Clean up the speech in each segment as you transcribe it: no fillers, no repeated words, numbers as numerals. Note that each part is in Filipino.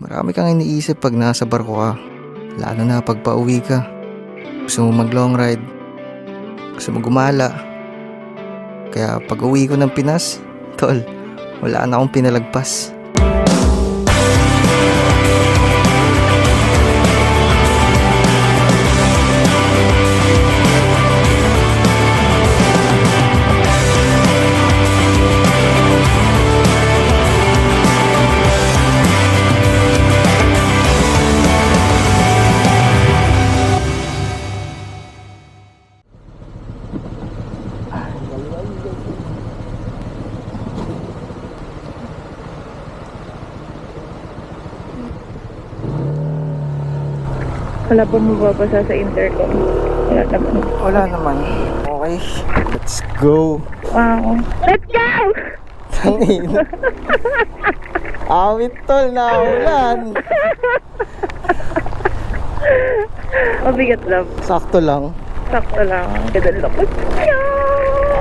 Marami kang iniisip pag nasa barko ka. Lalo na pag pauwi ka. Gusto mo mag long ride. Gusto mo gumala. Kaya pag uwi ko ng Pinas, tol, wala na akong pinalagpas. Wala po mababasa sa intercom. Wala naman. Wala naman. Okay, let's go. Wow. Let's go! Tangin. Awit tol, naulan. Mabigat lang. Sakto lang. Sakto lang. Ganda lakot.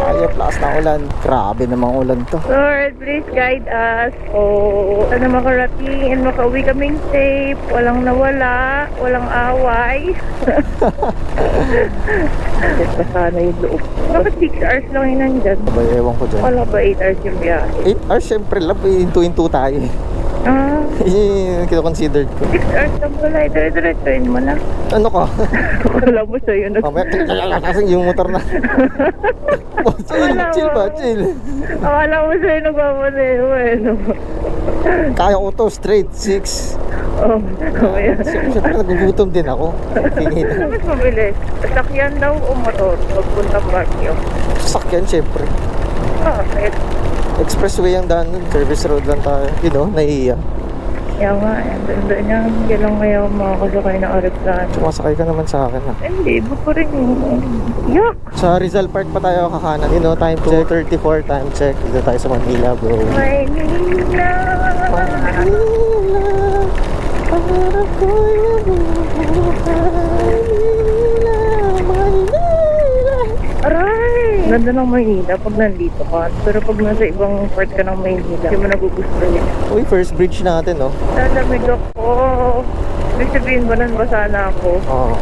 Ayop, lakas ng ulan. Grabe namang ulan to. Lord, please guide us. Sana makarating and makauwi kaming safe. Walang nawala. Walang away. Bakit pa sana yung loob? Bakit 6 hours lang yun nandyan? Abay, ewan ko dyan. Wala ba 8 hours yung biyahe? 8 hours, syempre lab, into tayo eh. Ah, Yung kino-considered ko. 6 hours lang pala. Dire-diretsuin mo na. Ano ka? Wala mo sa'yo nag... Mamaya, kasi yung motor na. Oh, chill ba? Chill. Akala mo sa'yo nagmamadeo eh, no? Kaya ko to, straight, 6. Oh, mamaya. Siyempre, nagugutom din ako. Tingin. Mas mabilis. Sakyan daw o motor pagpuntang Baguio. Sasakyan, syempre. Bakit? Expressway ang daan nun. Service road lang tayo. You know, naiiya. Kaya nga, doon niya. Hindi lang ngayon makakasakay ng aeroplano. Sumasakay ka naman sa akin ha. Hindi, iba pa rin yung... Yuck! Sa Rizal Park pa tayo kakanan. You know, time check. 34 time check. Dito tayo sa Manila, bro. Maynila! Parang ko'y Aray! Ganda ng Maynila pag nandito ka. Pero pag nasa ibang part ka ng Maynila, hindi mo nagugustuhin. Uy, first bridge natin, no? Lalamig ako. Ibig sabihin ba basa na ako? Oo.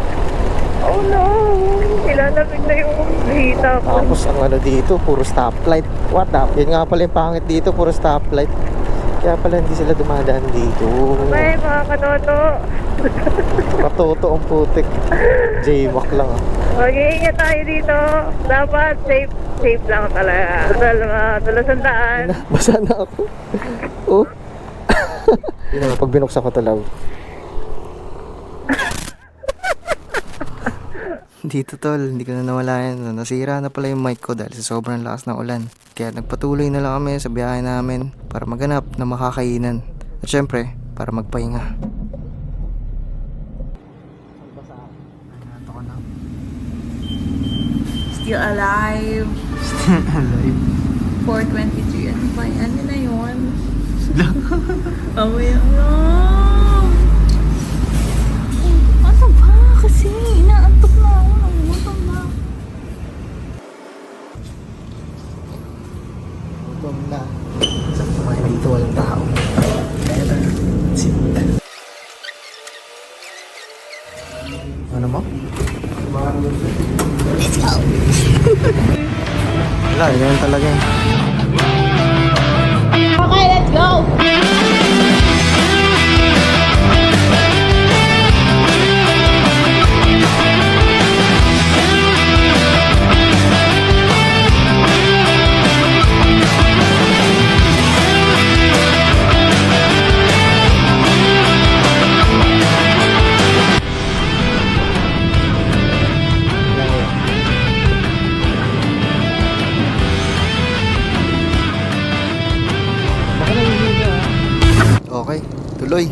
Oh no! Nilalamig na yung hita ko. Tapos ang ano dito, puro stoplight. What up? Yun nga pala yung pangit dito, puro stoplight. Kaya pala hindi sila dumadaan dito. May mga katoto. Katoto ang putik. J-Mac lang ah. Mag-iingat tayo dito. Dapat safe lang talaga. Total mga tulas ang daan. Basa na ako. Oh. Yun naman, pag binuksan ko talaw. Dito tol, hindi ko na nawala yan. Nasira na pala yung mic ko dahil sa sobrang lakas ng ulan. Kaya nagpatuloy na lang kami sa biyahe namin para maghanap ng makakainan. At syempre, para magpahinga. Still alive. Still alive. 4:23. Ano ba? Ano na yun? Away lang. Ano ba? Kasi inaantok na ako. Nagutom na. Gutom na. Sa kumain dito walang tao. Kaya na. Sit. Ano mo? Let's go. Wala, ganyan talaga eh. Okay, let's go. Okay, tuloy.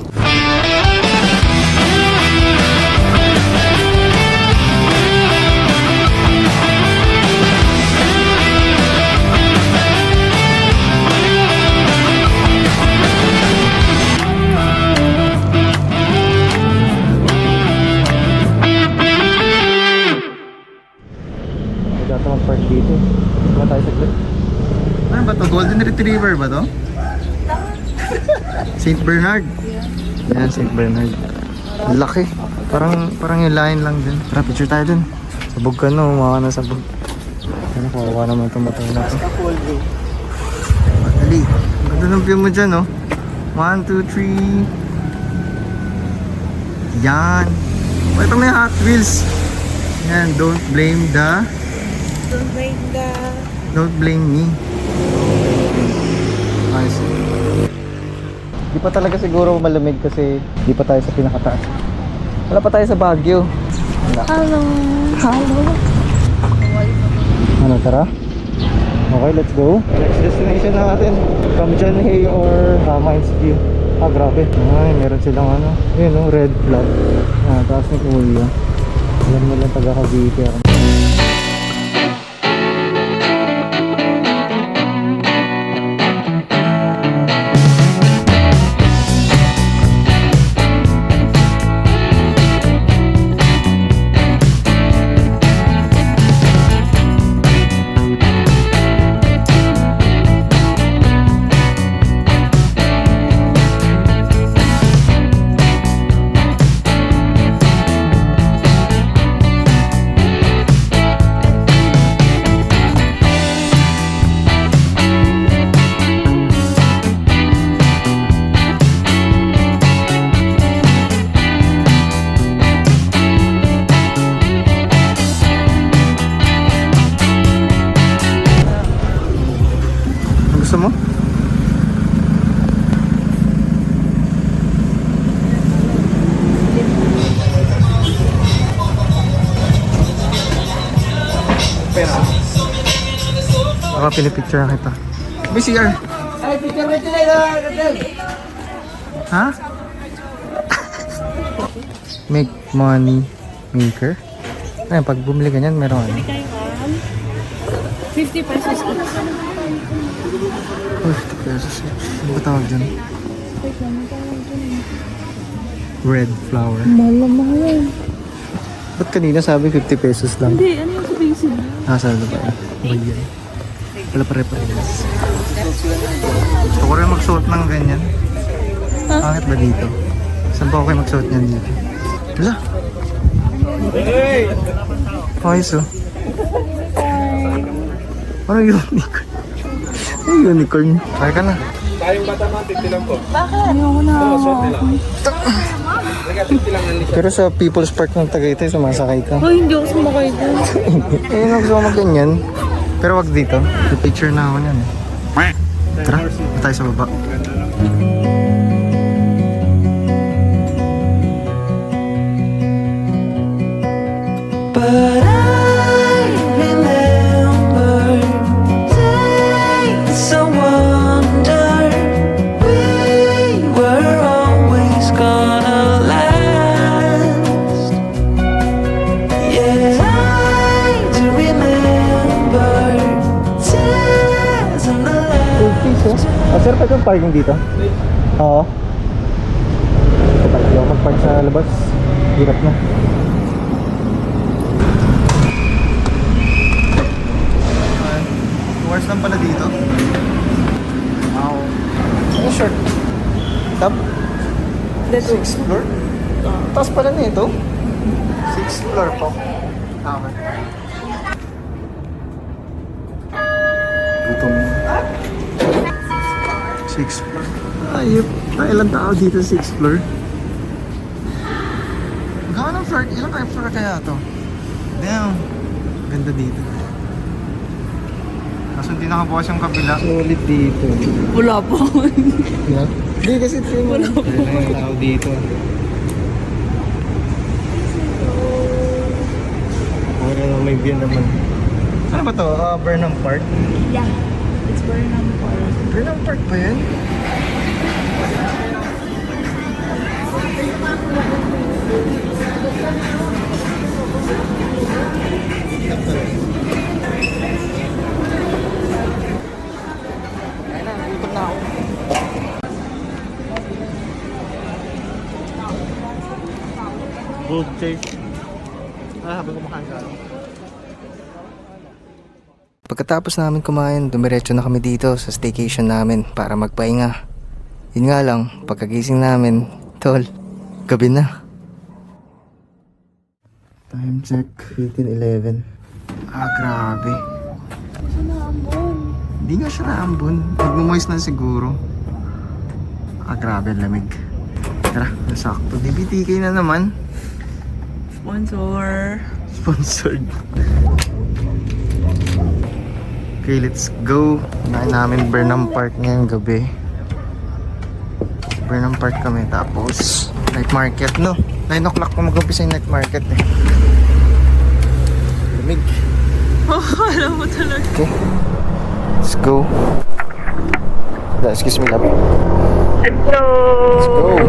Magkata mag-park dito. Wala tayo saglit. Ano ba to? Golden Retriever ba to? Saint Bernard? Yan, St. Bernard. Laki. Parang yung line lang dun. Tara, picture tayo dun. Sabog ka no, umawa na sabog. Ano, kawawa naman itong bato na to. Madali. Ang ganda ng view mo dyan, no? 1, 2, 3. Yan. Oh, ito may Hot Wheels. Yan, don't blame me. Nice. Di pa talaga siguro malamig kasi di pa tayo sa pinakataas. Wala pa tayo sa Baguio. Wala. Hello. Ano, tara? Okay, let's go. Next destination natin. Kamjanhe or Mines View. Grabe. Ay, meron silang ano. Yun, no, red flag. Taas ni Kuya. Alam mo lang taga Cavite ako. Gusto mo? Pera. Baka pinipicture kita. BCR. Ay, picture mo ha? Make money maker. Ayun, pag bumili ganyan, meron ano. 50 pesos. 50 pesos. Ano ba tawag dyan? Red flower. Mahal na mahal yan. Ba't kanina sabi 50 pesos lang? Hindi, ano yung sabihin sila? Saan na ba yan? Ba yan? Wala pare-pares. Gusto ko rin magsuot ng ganyan. Bakit ba dito? Saan ba ako kayo magsuot niyan dito? Wala. Ayos oh. Parang unicorn. Ay, unicorn. Kaya ka na. Tayong bata mga titilang po. Bakit? Ayoko na. Pero sa People's Park ng Tagaytay, sumasakay ka. Ay, hindi ako sumakay doon. Eh, gusto ko mag-ganyan. Pero wag dito. Picture na ako niyan. Tara, tayo sa baba. But I remember days I wonder we were always gonna last. Yeah, I do remember tears in the Piso? Sir, pwede yung parking dito? Oo. Hindi ako mag-park sa labas. Hirap na. Hours lang pala dito. Wow. Ano short? Top? 6th floor? Taas pala na ito? 6th floor po. Okay. Gutom. 6th floor. Ayop. Ilang tao dito sa 6th floor? Gawa ng floor. Ilang kayo floor kaya ito? Damn. Ganda dito. Kaso hindi nakabukas yung kabila. Sulit dito. Wala po. Hindi kasi ito yung yung tao dito. Okay na, may view naman. Ano ba to? Burnham Park? Yeah. It's Burnham Park. Burnham Park ba yan? Gold tape. Habang kumakain ka. Pagkatapos namin kumain, dumiretso na kami dito sa staycation namin para magpahinga. Yun nga lang, pagkagising namin, Tol, gabi na. Time check, 18:11. Grabe. Hindi nga siya naambon. Nagmumoist na siguro. Grabe, lamig. Tara, nasakto. DBTK na naman. Sponsored. Okay, let's go. Unahin namin Burnham Park ngayong gabi. Burnham Park kami. Tapos, night market, no? 9 o'clock pa mag-umpisa yung night market eh. Lamig. Alam mo talaga. Okay. Let's go. Excuse me, love. Let's go! Let's go.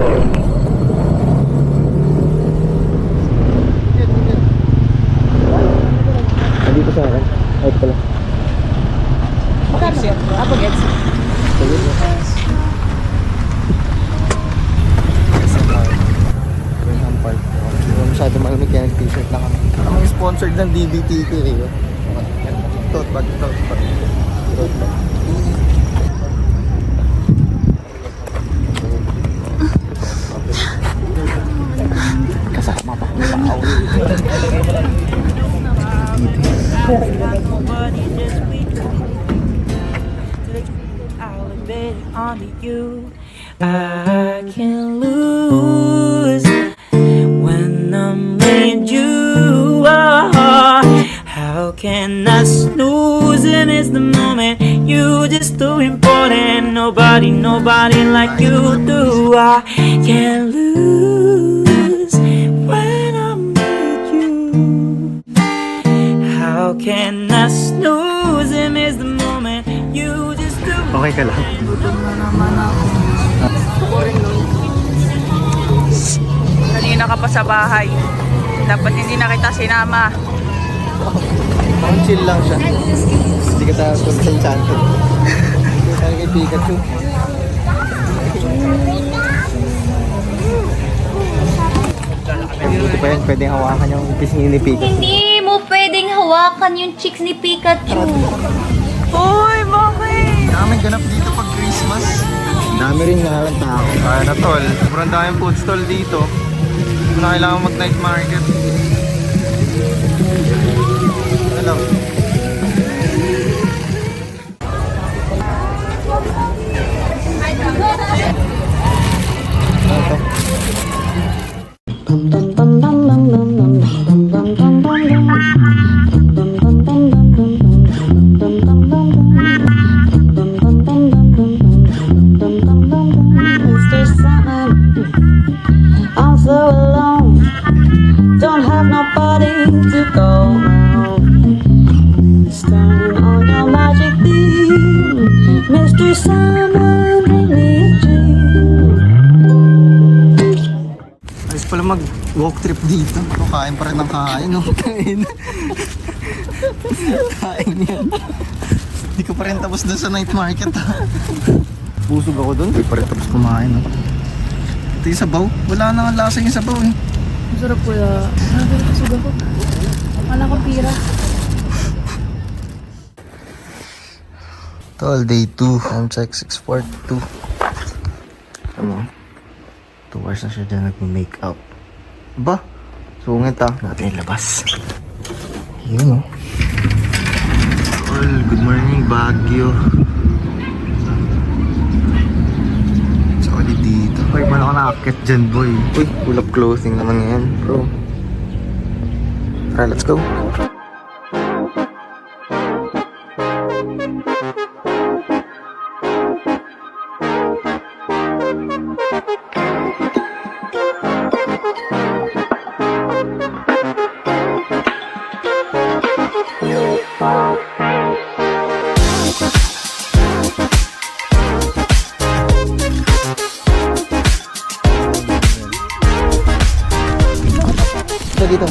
Nandito sa akin. Ay, pala. Pag-gets. Burnham Park. Hindi mo masyado malamig kaya nag-t-shirt lang kami. Kami sponsored ng DBTK eh. Tote bag. Kasama pa. I can lose when I'm with you. How can I snooze? And it's the moment you just too important. Nobody like you do. I can't lose when I'm with you. How can I snooze? And it's the moment you just do. Okay ka lang. Kanina ka pa sa bahay. Dapat hindi na kita sinama. Pang chill lang siya. Hindi ka sa Santo. Hindi ka kay Pikachu. Ito pa yan, pwedeng hawakan yung pisngi ni Pikachu. Hindi mo pwedeng hawakan yung chicks ni Pikachu. Uy, bakit? Daming ganap dito pag Christmas. Dami rin nga lang tao. Kaya na tol, sobrang daming food stall dito. Hindi na kailangan mag night market. Alam. Mr. Sun, I'm so alone. Don't have nobody to go around. Turn on your magic beam, Mr. Summer, bring me a dream. Ayos pala mag walk trip dito. Kain pa rin ng kain. No? Kain yan. Hindi ko pa rin tapos dun sa night market ha. Busog ako dun. Hindi pa rin tapos kumain. No? Ito yung sabaw. Wala na nga lasa yung sabaw eh. Masarap po ya. Grabe, kasug ako. Wala kang pira. Tol, day 2. Time check 6:42. Ano? 2 hours na siya dyan nag-makeup. Ba? Sungit ah. Natin ilabas. Yun oh. Tol, good morning Baguio. Solid dito. Uy, paano ka nakakit dyan boy? Uy, full of clothing naman ngayon bro. Tara, let's go. Dito.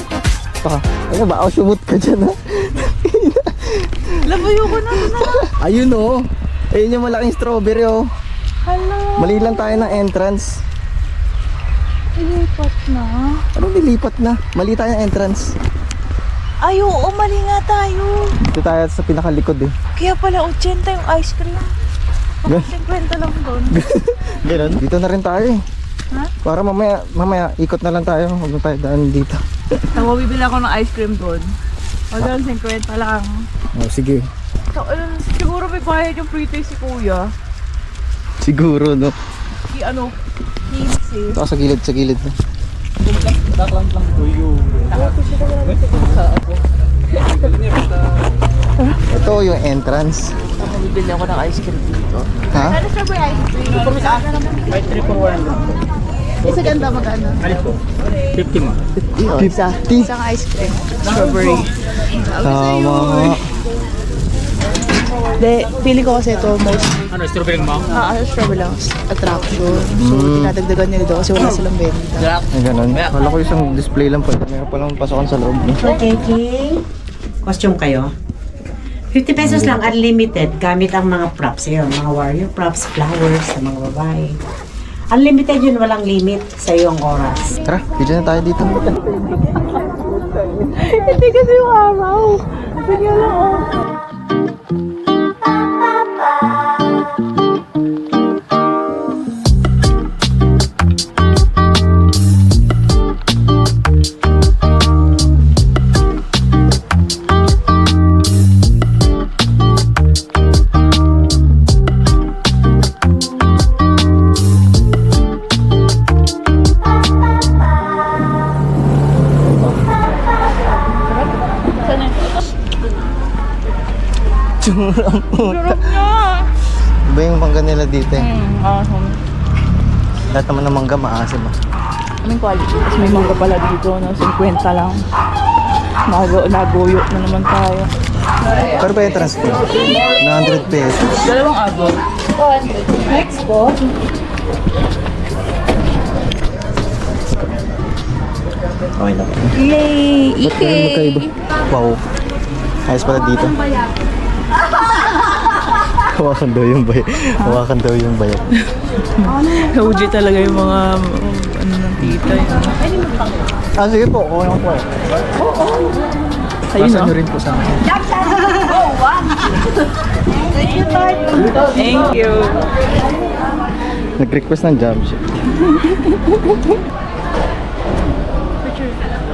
Baka. Ano ba? Sumut ka dyan ha? Labayo ko na. Ayun oh. Ayun yung malaking strawberry oh. Hala. Mali lang tayo ng entrance. Ilipat na. Anong nilipat na? Mali tayo ng entrance. Ay, oo, mali nga tayo. Dito tayo sa pinakalikod eh. Kaya pala 80 yung ice cream. Baka 50 lang doon. Ganon? Dito na rin tayo eh. Para mamaya ikot na lang tayo. Huwag na tayo daan dito. Tapos bibili ako ng ice cream doon. Hanggang 50 lang. Oh, sige. So, siguro may bayad yung pre-taste si kuya. Siguro, no? Si ano, 15. Ito sa gilid na. Ito yung entrance. Tapos bibili ako ng ice cream dito. Ha? Ano siya ba ice cream? Isa ganda magkano? Isa. 50. Isang ice cream. Strawberry. Tama. De, feeling ko kasi ito most... Ano, strawberry mo? Strawberry lang. Attraction. So, dinadagdagan nila doon kasi wala silang benta. Ay, ganun. Kala ko isang display lang pala. Meron palang pasokan sa loob. No? Okay, King. Costume kayo? 50 pesos lang, unlimited. Gamit ang mga props. Yun, mga warrior props, flowers, sa mga babae. Unlimited yun, walang limit sa iyong oras. Tara, video na tayo dito. Hindi kasi yung araw. Bigyan lang ako. Tsura puta. Iba yung mangga nila dito eh. Lahat naman ng mangga maasim ah. Anong quality? Tapos may mangga pala dito na 50 lang. Nagoyo na naman tayo. Pero ba yung transport? 900 pesos. Dalawang abot. Next po. Okay lang. Yay! Ba't ganun magkaiba? Wow. Ayos pala dito. Hawakan daw yung bayat. Hawakan daw yung bayat. Uji talaga yung mga ano ng tita. Ah, sige po. Okay lang po eh. Ayun Pasan no? nyo rin po sa akin. Thank you. Nag-request ng jam shot.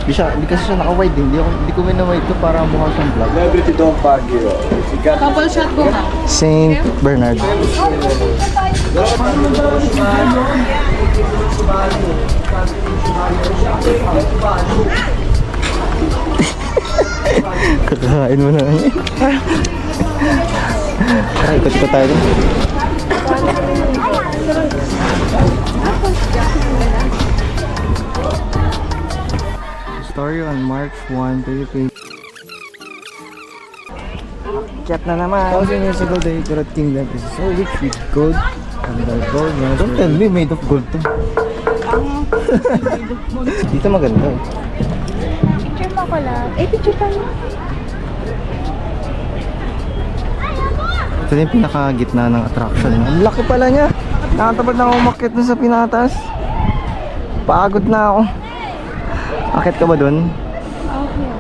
Hindi kasi siya naka-wide eh. Hindi ko minawide to para mukha siyang vlog. Celebrity Don Baguio. Sikat. Couple shot ko ha. Saint Bernard. Kakain mo na lang eh. Tara, ikot-ikot tayo dun. Story on March 1, 2020. Chat na naman. 1,000 years ago, the Igorot Kingdom is so rich with gold. And the gold was... Don't tell me made of gold to. Dito maganda eh. Picture mo ko lang. Picture tayo. Ito na yung pinakagitna ng attraction. Ang laki pala niya. Nakatabad na ako umakyat dun sa pinatas. Pagod na ako. Akit ka ba dun? Okay.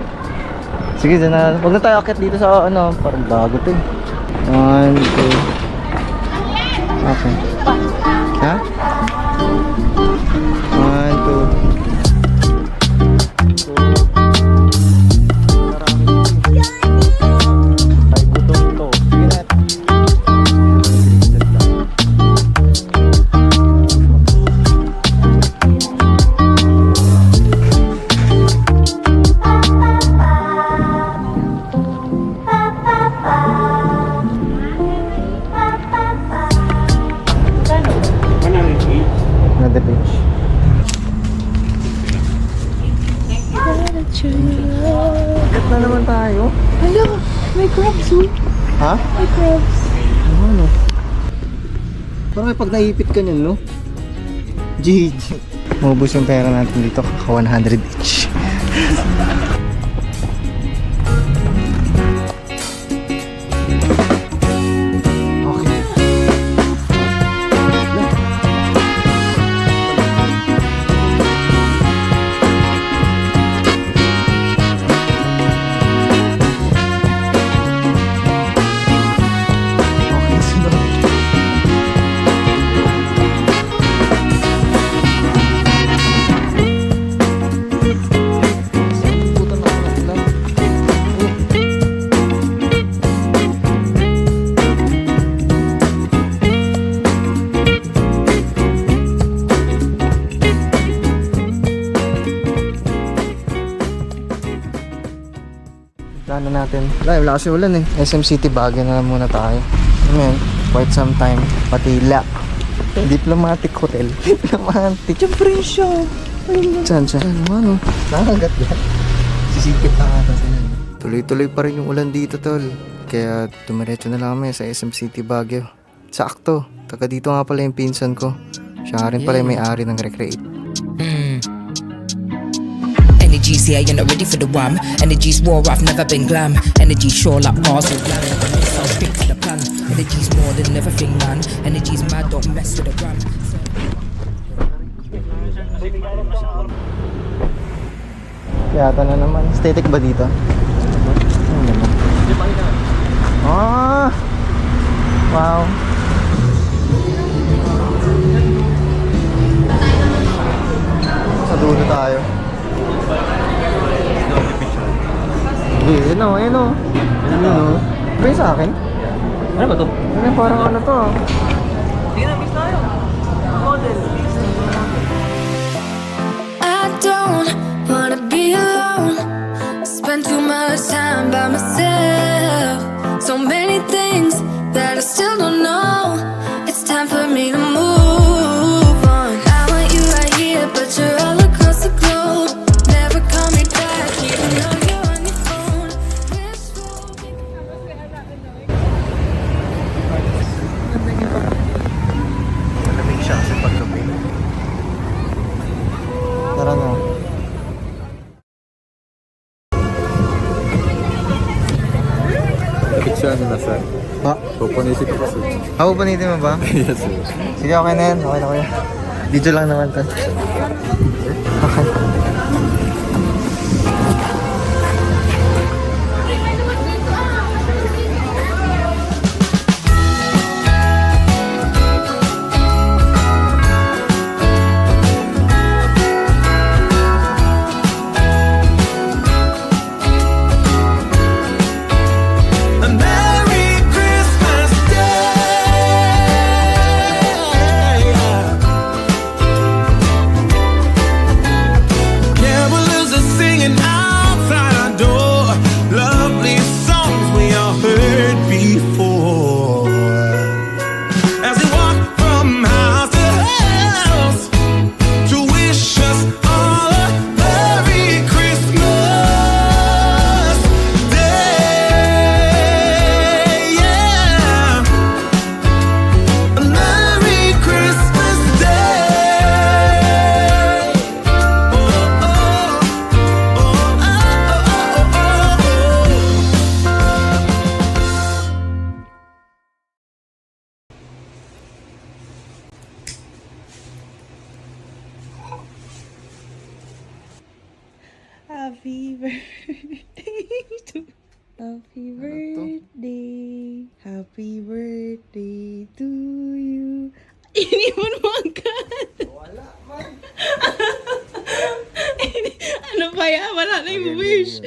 Sige, dyan na. Huwag na tayo akit dito sa ano. Parang bago to eh. 1, 2. Okay. Ha? 1, 2. Ay, gutom to. Sige na. Another page. Gat na naman tayo. Hello, may crabs oh. Ha? May crabs. Ano? Parang pag naipit ka niyan, no? GG. Maubos yung pera natin dito. Kaka 100 each. Okay. Okay, sunod. ano natin. Wala kasi ulan eh. SM City Baguio na lang muna tayo. Amen. Quite some time. Patila. Diplomatic Hotel. Diplomatic. Siyempre siya. Saan? Ano? Nakagat yan. Sisikip na ata sila. Tuloy-tuloy pa rin yung ulan dito, tol. Kaya tumiretso na lang kami sa SM City Baguio. Sakto. Taga dito nga pala yung pinsan ko. Siya nga rin pala yung may-ari ng Recreate. Energy's here, you're not ready for the wham. Energy's war, I've never been glam. Energy's sure like bars with glam. I'll stick to the plan. Energy's more than everything, man. Energy's mad, don't mess with the ram. Yata na naman. Static ba dito? Ah! Wow! Sa dulo tayo. Ayun o, ayun o. Ayun o. Ba yung sa akin? Ano ba to? Ano parang ano to? I don't wanna be alone. Spend too much time by myself. So many things that I still don't know. It's time for me to move on. I want you right here, but you're all across the globe. Never call me back, even though you're on your phone. Malamig siya kasi paggabi. Tara na. Picture ano na sir? Ha? Pupunisip ko kasi. Ako panitin mo ba? Yes sir. Sige, okay na yan. Okay na kuya. Video lang naman to. Okay. Happy birthday. Happy birthday. Happy birthday to you. Iniwan mo agad. Wala man. Ano ba yan? Wala na yung wish.